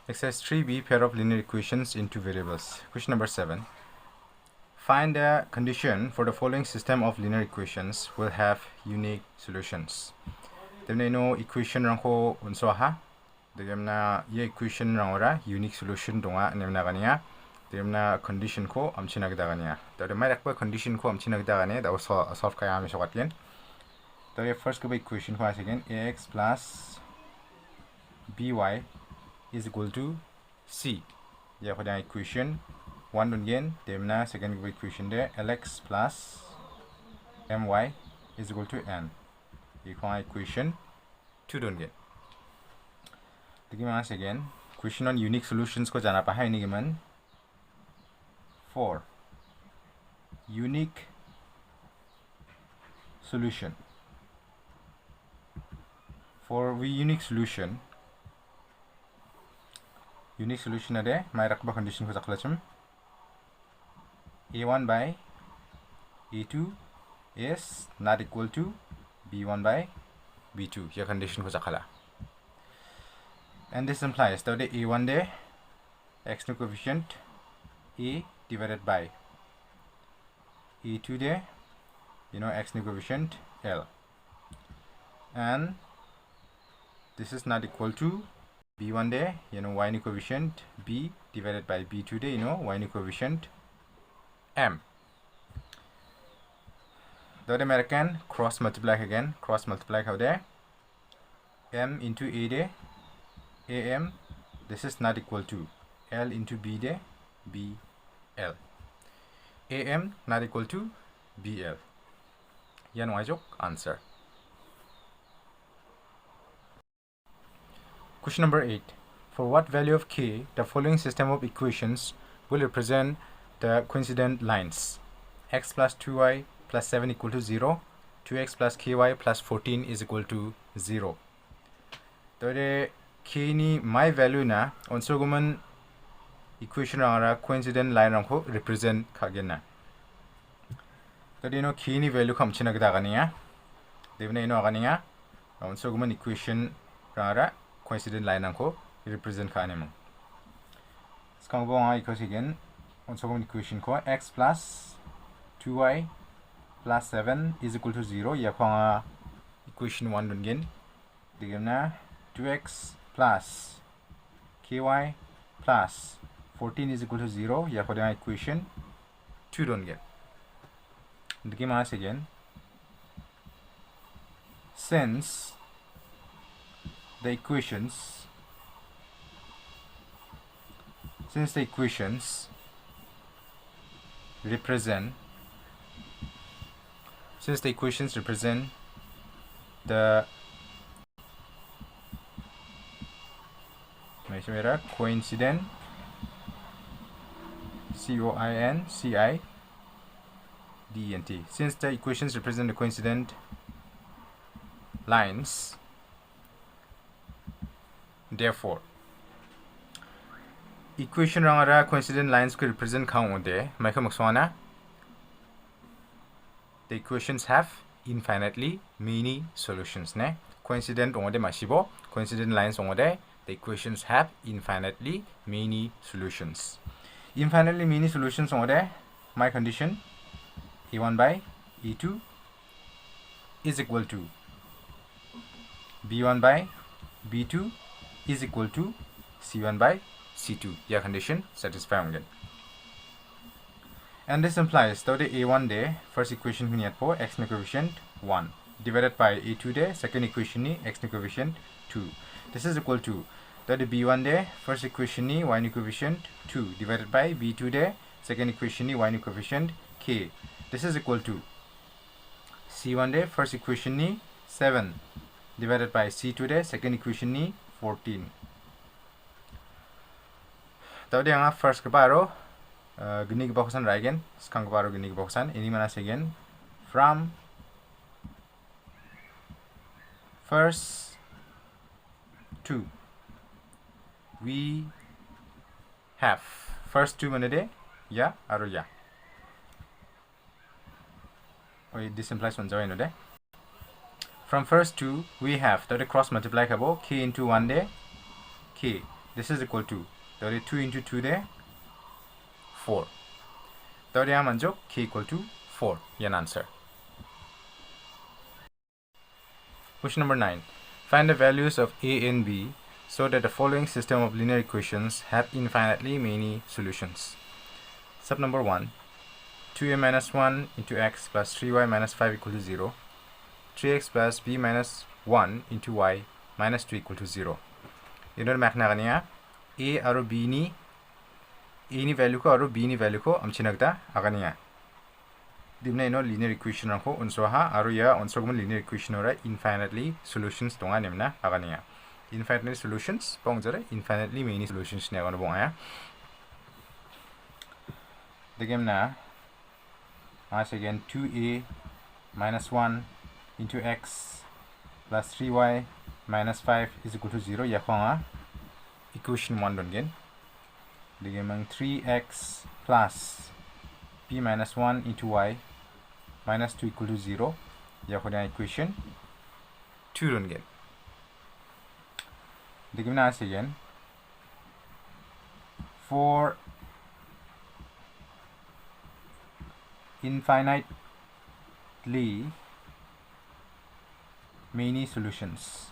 Exercise 3b, pair of linear equations in two variables. Question number 7. Find a condition for the following system of linear equations will have unique solutions. Temne no equation rangko unso ha. Demna ye equation rangora unique solution donga nemna gania. Demna condition ko amchina gdagania. The mai rakba condition ko amchina gdagania da solve kaya ame sogatlen. The first ko equation ko again ax plus by is equal to c. Ya ko equation 1 again demna second equation de lx plus my is equal to n. Equation 2 again. Again again question on unique solutions ko jana pa hai ni given for unique solution. For unique solution ade mai rakba condition ko jaklachim a1 by a2 is not equal to b1 by b2 ya condition ko jakala, and this implies that the a1 de x no coefficient a divided by a2 de x no coefficient l, and this is not equal to b1 de y no coefficient b divided by b2 de y no coefficient m. The American cross multiply how there m into a de am, this is not equal to l into b de bl, am not equal to bl. Yan wajok answer. Question number 8. For what value of k the following system of equations will represent the coincident lines? X plus 2y plus 7 equal to 0, 2x plus ky plus 14 is equal to 0. Tore k ni my value na onso guman equation ara coincident line rangko represent kagena. Tore k ni value kam china gdagania. Devna agania onso guman equation ara coincident line rangko represent kanemo. Skang bo equals again onso guman equation ko x plus 2y plus 7 is equal to 0. Ya equation 1 again. Digana 2x plus ky plus 14 is equal to 0. Ya equation 2 don't get. Digama again. Since the equations represent the coincident coincident, since the equations represent the coincident lines, therefore equation rangara coincident lines could represent kaunde maikamakswana. The equations have infinitely many solutions. Ne? Coincident ongode masibo, coincident lines ongode, the equations have infinitely many solutions. Infinitely many solutions ongode, my condition a1 by a2 is equal to b1 by b2 is equal to c1 by c2. Yeah, condition satisfied again. And this implies that the a1 de first equation ni po x no coefficient 1 divided by a2 de second equation ni x no coefficient 2. This is equal to that the b1 de first equation ni y no coefficient 2 divided by b2 de second equation ni y no coefficient k. This is equal to c1 de first equation ni 7 divided by c2 de second equation ni 14. Tadi yang first kebaro gini kebausan again, sekarang kebaro gini kebausan. Ini mana again? From first two, we have first two mana de? Ya, aro ya. Oh, this implies one join de. From first two, we have that cross multiply kabo k into 1 de k. this is equal to 2 into 2 there 4. Tawde manjok k equal to 4. Yan answer. Question number 9. Find the values of a and b so that the following system of linear equations have infinitely many solutions. Step number 1. 2a minus 1 into x plus 3y minus 5 equal to 0. 3x plus b minus 1 into y minus 2 equal to 0. Yun makna kaniya a aro b ni value ko aro b ni value ko amchinagda akaniya. Dimna ino linear equation ko unsoha aro ya unsogman linear equation ora infinitely solutions tonga nimna akaniya. Infinitely solutions pongjare infinitely many solutions ne agono bongaya. Digam na once again 2a minus 1 into x plus 3y minus 5 is equal to 0 yakonga equation 1 dongen. Digam 3x plus b minus 1 into y minus 2 equal to 0 yakonga equation 2 dongen. Digam na again for infinitely many solutions.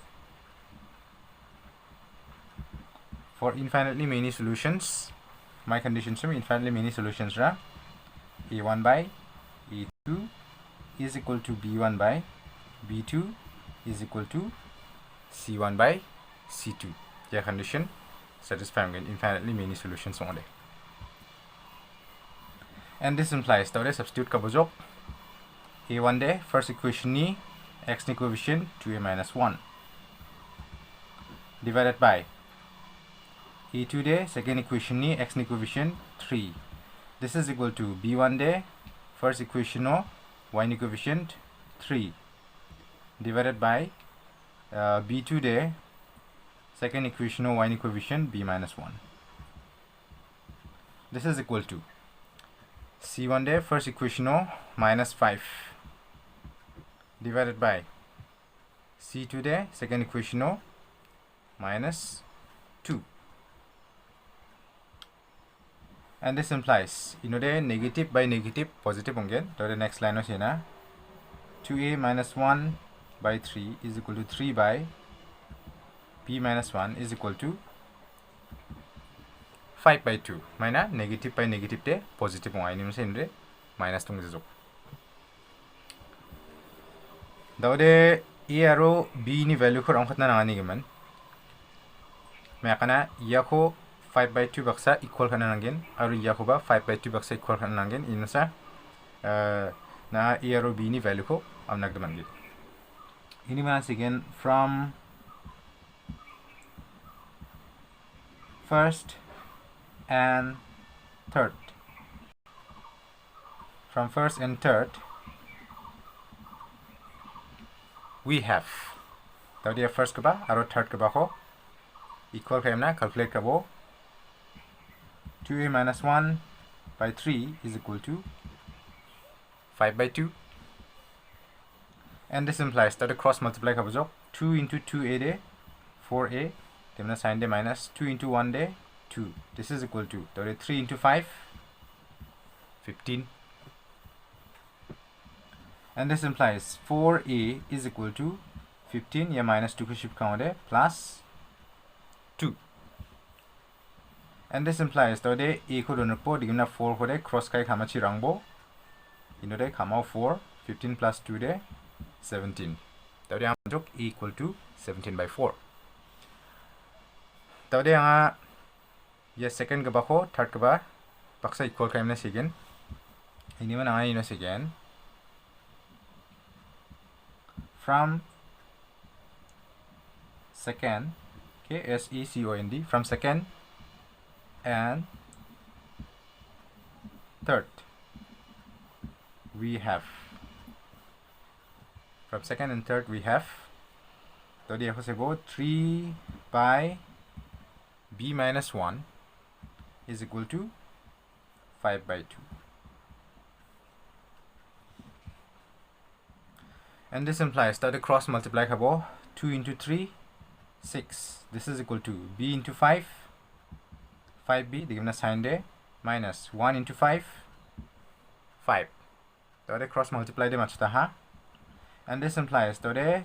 For infinitely many solutions, my conditions are infinitely many solutions ra a1 by a2 is equal to b1 by b2 is equal to c1 by c2. Yeah, condition satisfying infinitely many solutions only. And this implies that substitute kabujok a1 de first equation ni x ni coefficient 2a minus 1 divided by a2 de second equation ni x ni coefficient 3. This is equal to b1 de first equation no y ni coefficient 3 divided by b2 de second equation no y ni coefficient b minus 1. This is equal to c1 de first equation no minus 5 divided by c2 de second equation no minus 2. And this implies de negative by negative positive again. So the next line is 2a minus 1 by 3 is equal to 3 by b minus 1 is equal to 5 by 2. Mana negative by negative de positive de minus 2. Dawde a aro b ni value ko angkat na nangani gaman. Makana iya ko 5 by 2 baksa equal kana nangin aro iya ko ba 5 by 2 baksa equal kana nangin inusa na a aro b ni value ko am nagdaman gid. Ini mas again from first and third. From first and third we have tawde first ka ba aro third ka ba ko equal kaimna calculate kabo 2a minus 1 by 3 is equal to 5 by 2. And this implies that the cross multiply kabo 2 into 2a de 4a then sign de minus 2 into 1 de 2. This is equal to 3 into 5 15. And this implies 4a is equal to 15 या minus 2 को shift करें plus 2. And this implies that a को दोनों को दिगना 4 को दे cross का खामा चिरांगबो इन्हों दे खामा 4 15 plus 2 दे 17. तब हम जो a equal to 17 by 4. तब यहाँ ये second के बाको third के बा पक्सा equal का इन्हें second इन्हें में आए इन्हें second from second second from second and third we have from second and third we have so the about 3 by b minus 1 is equal to 5 by 2. And this implies that the cross multiply kabo 2 into 3 6. This is equal to b into 5 5b digimna sign de minus 1 into 5 5 tode cross multiply de machta ha, and this implies tode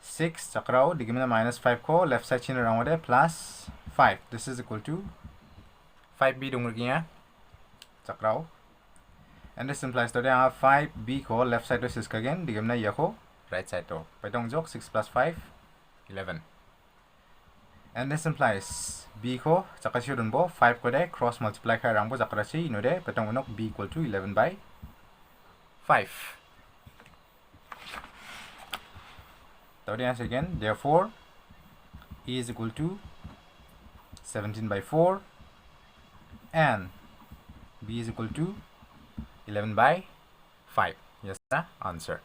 6 chakrao digimna minus 5 ko left side chin around de plus 5. This is equal to 5b dongurgiya chakrao, and this implies tode 5b ko left side to siska again digimna yako right side to paitong jok 6 plus 5 11, and this implies b ko chakachi dunbo 5 ko de cross multiply kha rangbo chakarachi inode paitong unok b equal to 11 by 5. So the answer again, therefore E is equal to 17 by 4 and B is equal to 11 by 5. Yes, the answer.